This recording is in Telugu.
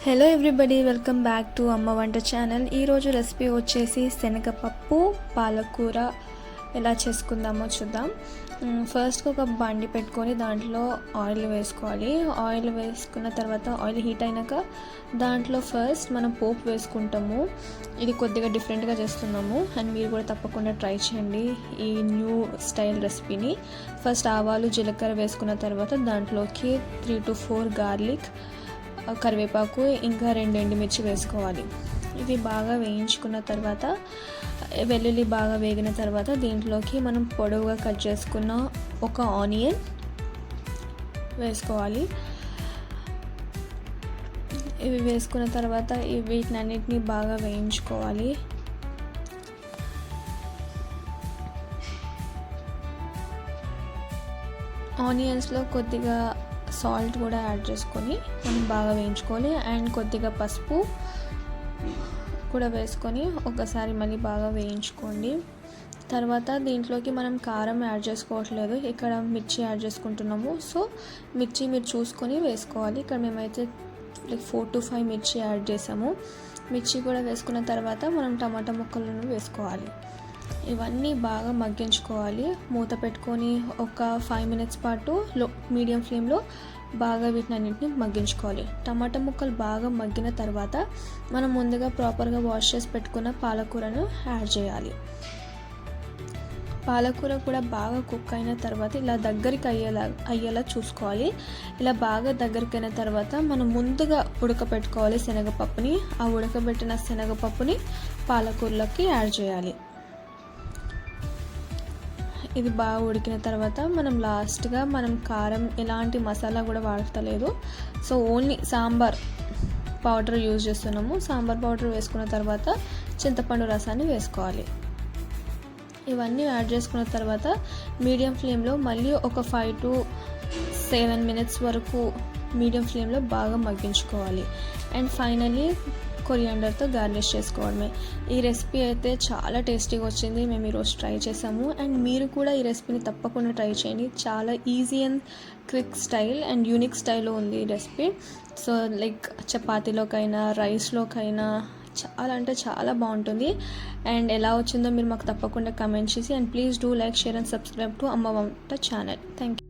Hello everybody, welcome back to అమ్మ వంట ఛానల్. ఈరోజు రెసిపీ వచ్చేసి శనగపప్పు పాలకూర ఎలా చేసుకుందామో చూద్దాం. ఫస్ట్గా ఒక బండి పెట్టుకొని దాంట్లో ఆయిల్ వేసుకోవాలి. ఆయిల్ వేసుకున్న తర్వాత ఆయిల్ హీట్ అయినాక దాంట్లో ఫస్ట్ మనం పోపు వేసుకుంటాము. ఇది కొద్దిగా డిఫరెంట్గా చేస్తున్నాము అండ్ మీరు కూడా తప్పకుండా ట్రై చేయండి ఈ న్యూ స్టైల్ రెసిపీని. ఫస్ట్ ఆవాలు జీలకర్ర వేసుకున్న తర్వాత దాంట్లోకి 3 to 4 గార్లిక్, కరివేపాకు, ఇంకా 2 ఎండుమిర్చి వేసుకోవాలి. ఇది బాగా వేయించుకున్న తర్వాత వెల్లుల్లి బాగా వేగిన తర్వాత దీంట్లోకి మనం పొడవుగా కట్ చేసుకున్న ఒక ఆనియన్ వేసుకోవాలి. ఇవి వేసుకున్న తర్వాత వీటినన్నిటిని బాగా వేయించుకోవాలి. ఆనియన్స్లో కొద్దిగా సాల్ట్ కూడా యాడ్ చేసుకొని మనం బాగా వేయించుకోవాలి. అండ్ కొద్దిగా పసుపు కూడా వేసుకొని ఒకసారి మళ్ళీ బాగా వేయించుకోండి. తర్వాత దీంట్లోకి మనం కారం యాడ్ చేసుకోవట్లేదు, ఇక్కడ మిర్చి యాడ్ చేసుకుంటున్నాము. సో మిర్చి మీరు చూసుకొని వేసుకోవాలి. ఇక్కడ మేమైతే 4 to 5 మిర్చి యాడ్ చేసాము. మిర్చి కూడా వేసుకున్న తర్వాత మనం టమాటా ముక్కలను వేసుకోవాలి. ఇవన్నీ బాగా మగ్గించుకోవాలి. మూత పెట్టుకొని ఒక 5 minutes పాటు మీడియం ఫ్లేమ్లో బాగా వీటినన్నింటిని మగ్గించుకోవాలి. టమాటా ముక్కలు బాగా మగ్గిన తర్వాత మనం ముందుగా ప్రాపర్గా వాష్ చేసి పెట్టుకున్న పాలకూరను యాడ్ చేయాలి. పాలకూర కూడా బాగా కుక్ అయిన తర్వాత ఇలా దగ్గరికి అయ్యేలా చూసుకోవాలి. ఇలా బాగా దగ్గరికి అయిన తర్వాత మనం ముందుగా ఉడకబెట్టుకోవాలి శనగపప్పుని. ఆ ఉడకబెట్టిన శనగపప్పుని పాలకూరలోకి యాడ్ చేయాలి. ఇది బాగా ఉడికిన తర్వాత మనం లాస్ట్గా కారం ఎలాంటి మసాలా కూడా వాడతలేదు, so only sambar powder use చేస్తున్నాము. సాంబార్ పౌడర్ వేసుకున్న తర్వాత చింతపండు రసాన్ని వేసుకోవాలి. ఇవన్నీ యాడ్ చేసుకున్న తర్వాత మీడియం ఫ్లేమ్లో మళ్ళీ ఒక 5 to 7 minutes వరకు మీడియం ఫ్లేమ్లో బాగా మగ్గించుకోవాలి. అండ్ ఫైనల్లీ కొరియాండర్తో గార్నిష్ చేసుకోవడమే. ఈ రెసిపీ అయితే చాలా టేస్టీగా వచ్చింది. మేము ఈరోజు ట్రై చేసాము అండ్ మీరు కూడా ఈ రెసిపీని తప్పకుండా ట్రై చేయండి. చాలా easy and quick style and unique స్టైల్లో ఉంది ఈ రెసిపీ. సో లైక్ చపాతీలోకైనా రైస్లోకైనా చాలా అంటే చాలా బాగుంటుంది. అండ్ ఎలా వచ్చిందో మీరు మాకు తప్పకుండా కమెంట్ చేసి, and please do like, share and subscribe to అమ్మ వంట ఛానల్. Thank you.